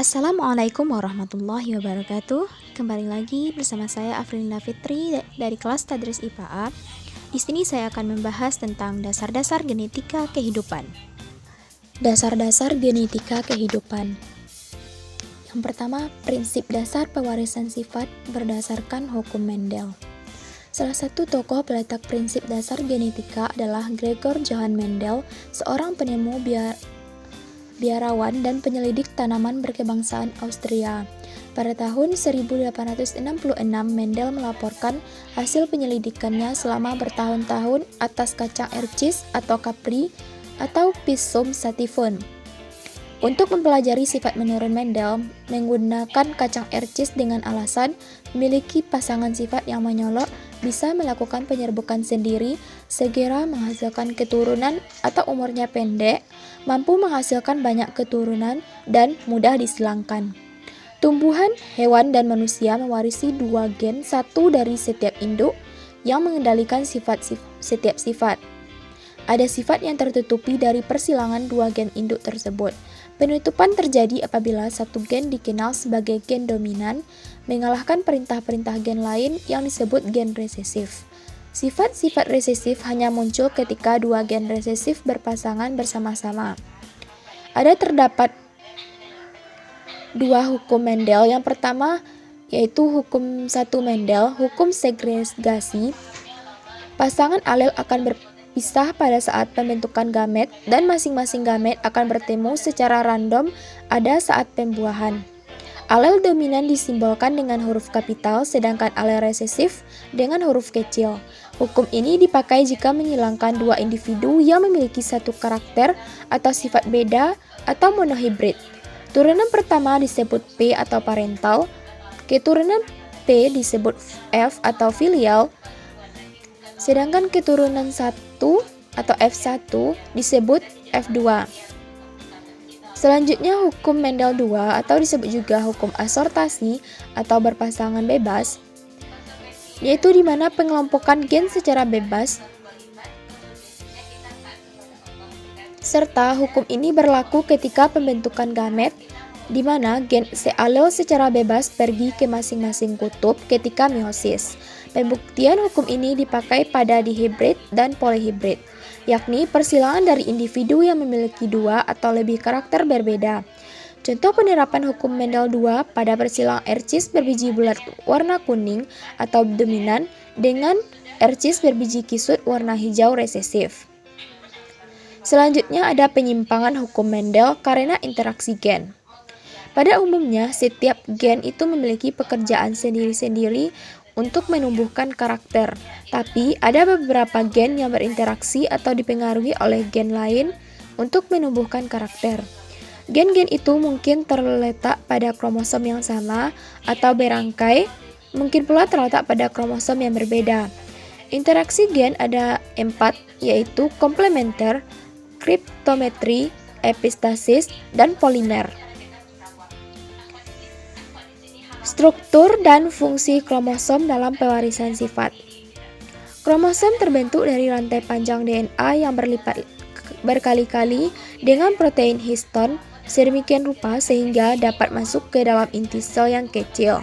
Assalamualaikum warahmatullahi wabarakatuh. Kembali lagi bersama saya Afrinda Fitri dari kelas Tadris IPA. Di sini saya akan membahas tentang dasar-dasar genetika kehidupan. Dasar-dasar genetika kehidupan. Yang pertama, prinsip dasar pewarisan sifat berdasarkan hukum Mendel. Salah satu tokoh peletak prinsip dasar genetika adalah Gregor Johann Mendel, seorang penemu biarawan dan penyelidik tanaman berkebangsaan Austria. Pada tahun 1866, Mendel melaporkan hasil penyelidikannya selama bertahun-tahun atas kacang ercis atau kapri atau Pisum sativum. Untuk mempelajari sifat menurun Mendel, menggunakan kacang ercis dengan alasan memiliki pasangan sifat yang menyolok, bisa melakukan penyerbukan sendiri, segera menghasilkan keturunan atau umurnya pendek, mampu menghasilkan banyak keturunan, dan mudah disilangkan. Tumbuhan, hewan, dan manusia mewarisi dua gen, satu dari setiap induk, yang mengendalikan setiap sifat. Ada sifat yang tertutupi dari persilangan dua gen induk tersebut. Penutupan terjadi apabila satu gen dikenal sebagai gen dominan, mengalahkan perintah-perintah gen lain yang disebut gen resesif. Sifat-sifat resesif hanya muncul ketika dua gen resesif berpasangan bersama-sama. Terdapat dua hukum Mendel. Yang pertama yaitu hukum 1 Mendel, hukum segregasi. Pasangan alel akan berpisah pada saat pembentukan gamet dan masing-masing gamet akan bertemu secara random ada saat pembuahan. Alel dominan disimbolkan dengan huruf kapital, sedangkan alel resesif dengan huruf kecil. Hukum ini dipakai jika menghilangkan dua individu yang memiliki satu karakter atau sifat beda atau monohibrid. Turunan pertama disebut P atau parental, keturunan P disebut F atau filial, sedangkan keturunan 1 atau F1 disebut F2. Selanjutnya hukum Mendel 2 atau disebut juga hukum asortasi atau berpasangan bebas, yaitu di mana pengelompokan gen secara bebas, serta hukum ini berlaku ketika pembentukan gamet, di mana gen sealel secara bebas pergi ke masing-masing kutub ketika meiosis. Pembuktian hukum ini dipakai pada dihibrid dan polihibrid, yakni persilangan dari individu yang memiliki dua atau lebih karakter berbeda. Contoh penerapan hukum Mendel 2 pada persilangan ercis berbiji bulat warna kuning atau dominan dengan ercis berbiji kisut warna hijau resesif. Selanjutnya ada penyimpangan hukum Mendel karena interaksi gen. Pada umumnya, setiap gen itu memiliki pekerjaan sendiri-sendiri untuk menumbuhkan karakter, tapi ada beberapa gen yang berinteraksi atau dipengaruhi oleh gen lain untuk menumbuhkan karakter. Gen-gen itu mungkin terletak pada kromosom yang sama atau berangkai, mungkin pula terletak pada kromosom yang berbeda. Interaksi gen ada 4, yaitu komplementer, kriptometri, epistasis, dan polimer. Struktur dan fungsi kromosom dalam pewarisan sifat. Kromosom terbentuk dari rantai panjang DNA yang berlipat berkali-kali dengan protein histon sedemikian rupa sehingga dapat masuk ke dalam inti sel yang kecil.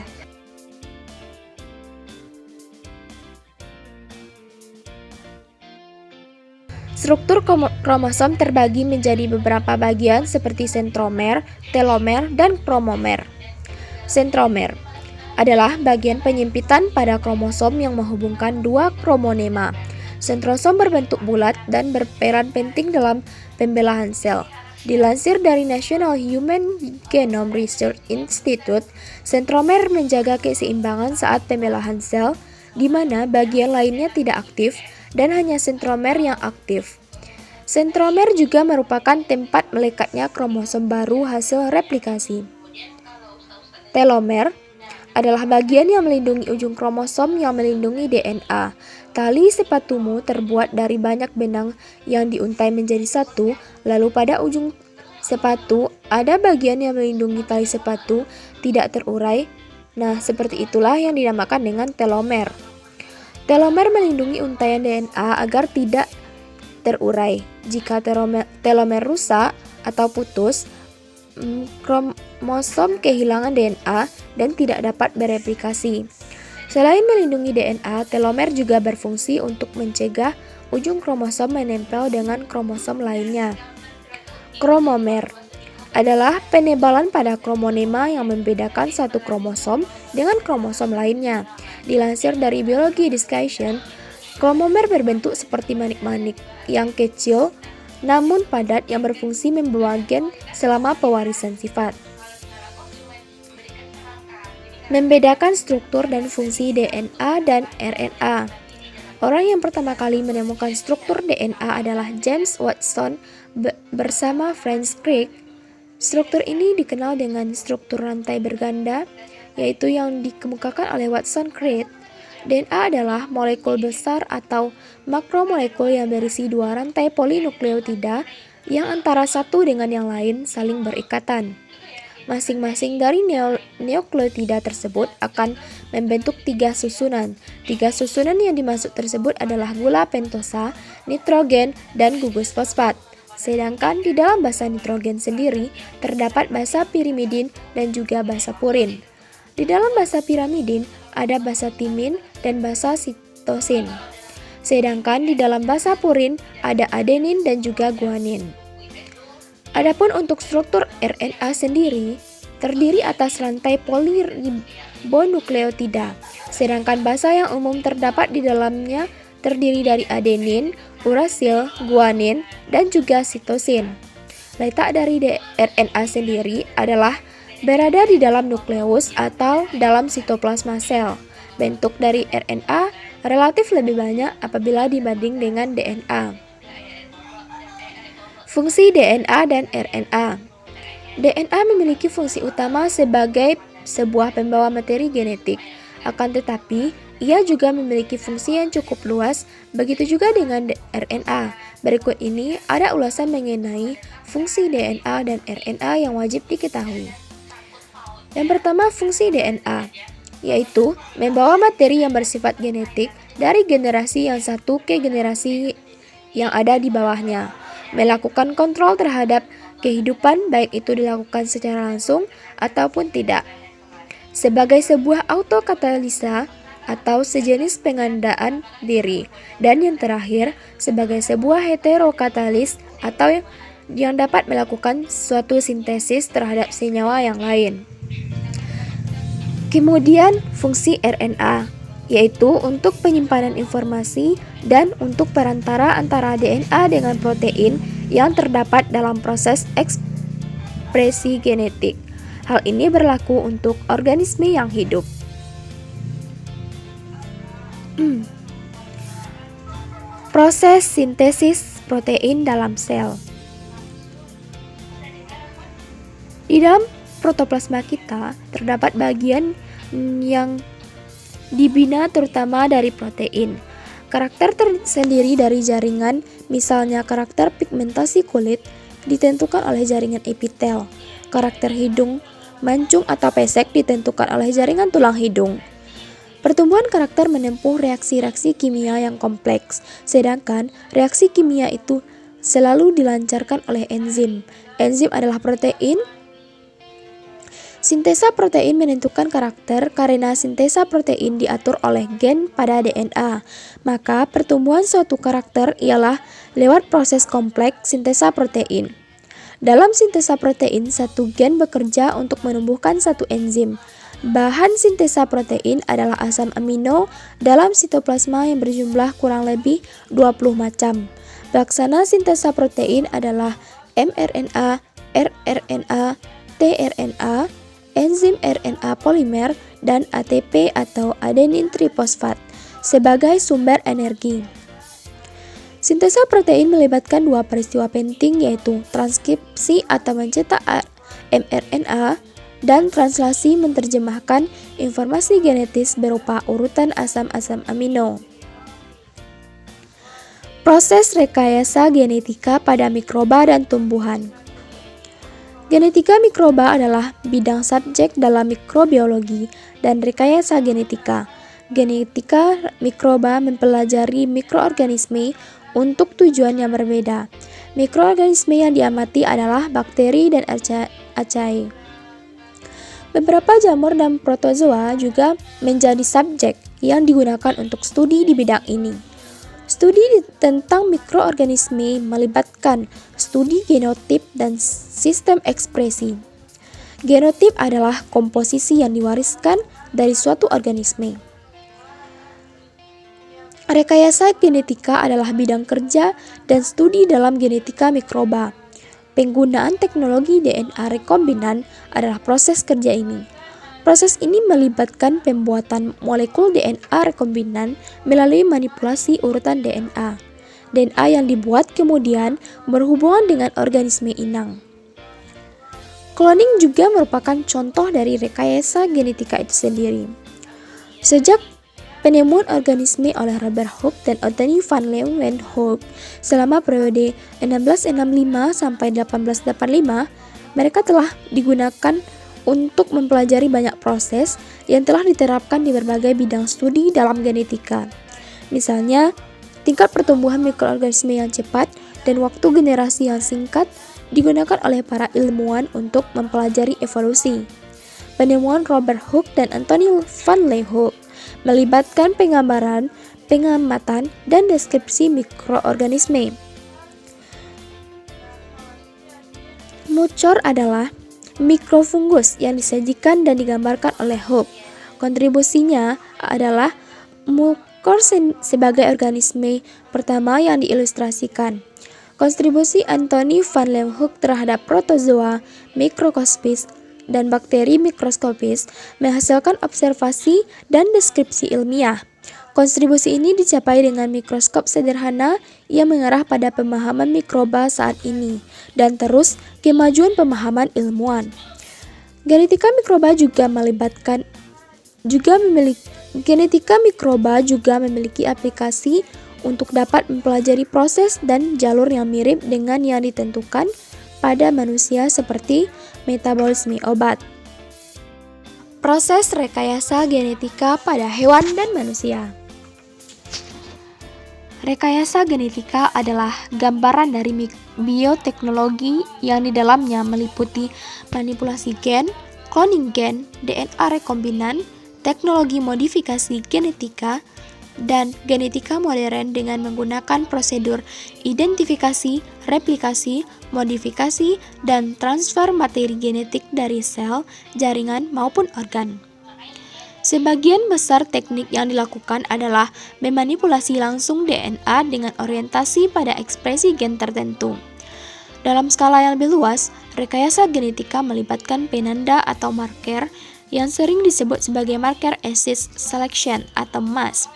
Struktur kromosom terbagi menjadi beberapa bagian seperti sentromer, telomer, dan kromomer. Sentromer adalah bagian penyempitan pada kromosom yang menghubungkan dua kromonema. Sentrosom berbentuk bulat dan berperan penting dalam pembelahan sel. Dilansir dari National Human Genome Research Institute, sentromer menjaga keseimbangan saat pembelahan sel, di mana bagian lainnya tidak aktif dan hanya sentromer yang aktif. Sentromer juga merupakan tempat melekatnya kromosom baru hasil replikasi. Telomer adalah bagian yang melindungi ujung kromosom yang melindungi DNA. Tali sepatumu terbuat dari banyak benang yang diuntai menjadi satu, lalu pada ujung sepatu ada bagian yang melindungi tali sepatu tidak terurai. Nah, seperti itulah yang dinamakan dengan telomer. Telomer melindungi untaian DNA agar tidak terurai. Jika telomer rusak atau putus, kromosom kehilangan DNA dan tidak dapat bereplikasi. Selain melindungi DNA, telomer juga berfungsi untuk mencegah ujung kromosom menempel dengan kromosom lainnya. Kromomer adalah penebalan pada kromonema yang membedakan satu kromosom dengan kromosom lainnya. Dilansir dari Biology Discussion, kromomer berbentuk seperti manik-manik yang kecil namun padat yang berfungsi membawa gen selama pewarisan sifat. Membedakan struktur dan fungsi DNA dan RNA. Orang yang pertama kali menemukan struktur DNA adalah James Watson bersama Franz Crick. Struktur ini dikenal dengan struktur rantai berganda, yaitu yang dikemukakan oleh Watson Crick. DNA adalah molekul besar atau makromolekul yang berisi dua rantai polinukleotida yang antara satu dengan yang lain saling berikatan. Masing-masing dari nukleotida tersebut akan membentuk tiga susunan. Tiga susunan yang dimaksud tersebut adalah gula pentosa, nitrogen, dan gugus fosfat. Sedangkan di dalam basa nitrogen sendiri terdapat basa pirimidin dan juga basa purin. Di dalam basa pirimidin ada basa timin dan basa sitosin. Sedangkan di dalam basa purin ada adenin dan juga guanin. Adapun untuk struktur RNA sendiri terdiri atas rantai poliribonukleotida, sedangkan basa yang umum terdapat di dalamnya terdiri dari adenin, urasil, guanin, dan juga sitosin. Letak dari RNA sendiri adalah berada di dalam nukleus atau dalam sitoplasma sel. Bentuk dari RNA relatif lebih banyak apabila dibanding dengan DNA. Fungsi DNA dan RNA. DNA memiliki fungsi utama sebagai sebuah pembawa materi genetik. Akan tetapi, ia juga memiliki fungsi yang cukup luas, begitu juga dengan RNA. Berikut ini ada ulasan mengenai fungsi DNA dan RNA yang wajib diketahui. Yang pertama, fungsi DNA, yaitu membawa materi yang bersifat genetik dari generasi yang satu ke generasi yang ada di bawahnya. Melakukan kontrol terhadap kehidupan, baik itu dilakukan secara langsung ataupun tidak. Sebagai sebuah autokatalisa atau sejenis pengandaan diri. Dan yang terakhir, sebagai sebuah heterokatalis atau yang dapat melakukan suatu sintesis terhadap senyawa yang lain. Kemudian, fungsi RNA, yaitu untuk penyimpanan informasi dan untuk perantara antara DNA dengan protein yang terdapat dalam proses ekspresi genetik. Hal ini berlaku untuk organisme yang hidup. Proses sintesis protein dalam sel. Di dalam protoplasma kita terdapat bagian yang dibina terutama dari protein. Karakter tersendiri dari jaringan, misalnya karakter pigmentasi kulit, ditentukan oleh jaringan epitel. Karakter hidung, mancung atau pesek ditentukan oleh jaringan tulang hidung. Pertumbuhan karakter menempuh reaksi-reaksi kimia yang kompleks, sedangkan reaksi kimia itu selalu dilancarkan oleh enzim. Enzim adalah protein. Sintesa protein menentukan karakter karena sintesa protein diatur oleh gen pada DNA. Maka pertumbuhan suatu karakter ialah lewat proses kompleks sintesa protein. Dalam sintesa protein, satu gen bekerja untuk menumbuhkan satu enzim. Bahan sintesa protein adalah asam amino dalam sitoplasma yang berjumlah kurang lebih 20 macam. Pelaksana sintesa protein adalah mRNA, rRNA, tRNA, enzim RNA polimer, dan ATP atau adenin trifosfat sebagai sumber energi. Sintesa protein melibatkan dua peristiwa penting, yaitu transkripsi atau mencetak mRNA dan translasi menerjemahkan informasi genetis berupa urutan asam-asam amino. Proses rekayasa genetika pada mikroba dan tumbuhan. Genetika mikroba adalah bidang subjek dalam mikrobiologi dan rekayasa genetika. Genetika mikroba mempelajari mikroorganisme untuk tujuan yang berbeda. Mikroorganisme yang diamati adalah bakteri dan Acai. Beberapa jamur dan protozoa juga menjadi subjek yang digunakan untuk studi di bidang ini. Studi tentang mikroorganisme melibatkan studi genotip dan sistem ekspresi. Genotip adalah komposisi yang diwariskan dari suatu organisme. Rekayasa genetika adalah bidang kerja dan studi dalam genetika mikroba. Penggunaan teknologi DNA rekombinan adalah proses kerja ini. Proses ini melibatkan pembuatan molekul DNA rekombinan melalui manipulasi urutan DNA. DNA yang dibuat kemudian berhubungan dengan organisme inang. Cloning juga merupakan contoh dari rekayasa genetika itu sendiri. Sejak penemuan organisme oleh Robert Hooke dan Anthony van Leeuwenhoek selama periode 1665 sampai 1885, mereka telah digunakan untuk mempelajari banyak proses yang telah diterapkan di berbagai bidang studi dalam genetika. Misalnya, tingkat pertumbuhan mikroorganisme yang cepat dan waktu generasi yang singkat digunakan oleh para ilmuwan untuk mempelajari evolusi. Penemuan Robert Hooke dan Anthony van Leeuwenhoek melibatkan penggambaran, pengamatan, dan deskripsi mikroorganisme. Mucor adalah mikrofungus yang disajikan dan digambarkan oleh Hooke. Kontribusinya adalah mucor sebagai organisme pertama yang diilustrasikan. Kontribusi Anthony van Leeuwenhoek terhadap protozoa mikroskopis dan bakteri mikroskopis menghasilkan observasi dan deskripsi ilmiah. Kontribusi ini dicapai dengan mikroskop sederhana yang mengarah pada pemahaman mikroba saat ini dan terus kemajuan pemahaman ilmuwan. Genetika mikroba juga memiliki aplikasi untuk dapat mempelajari proses dan jalur yang mirip dengan yang ditentukan pada manusia seperti metabolisme obat. Proses rekayasa genetika pada hewan dan manusia. Rekayasa genetika adalah gambaran dari bioteknologi yang di dalamnya meliputi manipulasi gen, cloning gen, DNA rekombinan, teknologi modifikasi genetika, dan genetika modern dengan menggunakan prosedur identifikasi, replikasi, modifikasi, dan transfer materi genetik dari sel, jaringan, maupun organ. Sebagian besar teknik yang dilakukan adalah memanipulasi langsung DNA dengan orientasi pada ekspresi gen tertentu. Dalam skala yang lebih luas, rekayasa genetika melibatkan penanda atau marker yang sering disebut sebagai marker assist selection atau MAS,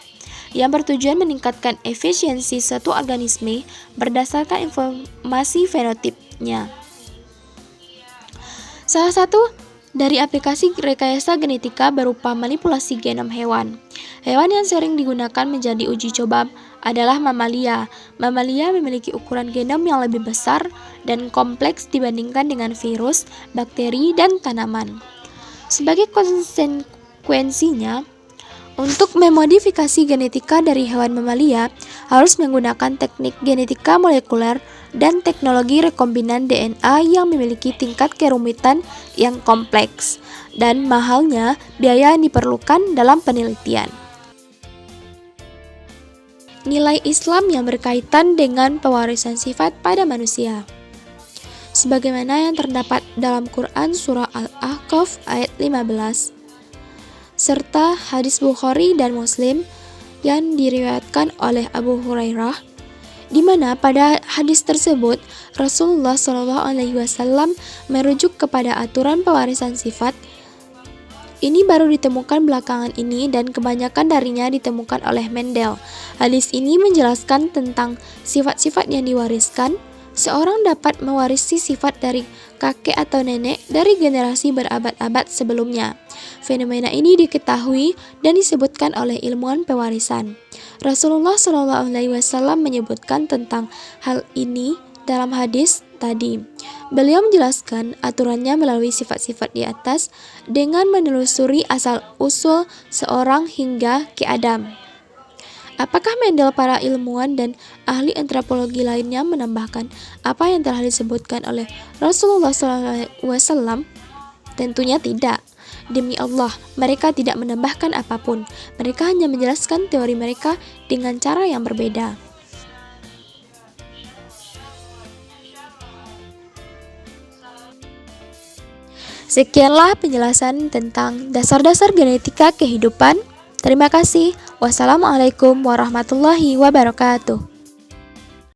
yang bertujuan meningkatkan efisiensi suatu organisme berdasarkan informasi fenotipnya. Salah satu dari aplikasi rekayasa genetika berupa manipulasi genom hewan. Hewan yang sering digunakan menjadi uji coba adalah mamalia. Mamalia memiliki ukuran genom yang lebih besar dan kompleks dibandingkan dengan virus, bakteri, dan tanaman. Sebagai konsekuensinya, untuk memodifikasi genetika dari hewan mamalia harus menggunakan teknik genetika molekuler dan teknologi rekombinan DNA yang memiliki tingkat kerumitan yang kompleks dan mahalnya biaya yang diperlukan dalam penelitian. Nilai Islam yang berkaitan dengan pewarisan sifat pada manusia. Sebagaimana yang terdapat dalam Quran Surah Al-Ahqaf ayat 15. Serta hadis Bukhari dan Muslim yang diriwayatkan oleh Abu Hurairah, di mana pada hadis tersebut Rasulullah SAW merujuk kepada aturan pewarisan sifat. Ini baru ditemukan belakangan ini dan kebanyakan darinya ditemukan oleh Mendel. Hadis ini menjelaskan tentang sifat-sifat yang diwariskan. Seorang dapat mewarisi sifat dari kakek atau nenek dari generasi berabad-abad sebelumnya. Fenomena ini diketahui dan disebutkan oleh ilmuwan pewarisan. Rasulullah SAW menyebutkan tentang hal ini dalam hadis tadi. Beliau menjelaskan aturannya melalui sifat-sifat di atas dengan menelusuri asal-usul seorang hingga ke Adam. Apakah Mendel, para ilmuwan dan ahli antropologi lainnya menambahkan apa yang telah disebutkan oleh Rasulullah SAW? Tentunya tidak. Demi Allah, mereka tidak menambahkan apapun. Mereka hanya menjelaskan teori mereka dengan cara yang berbeda. Sekianlah penjelasan tentang dasar-dasar genetika kehidupan. Terima kasih. Wassalamualaikum warahmatullahi wabarakatuh.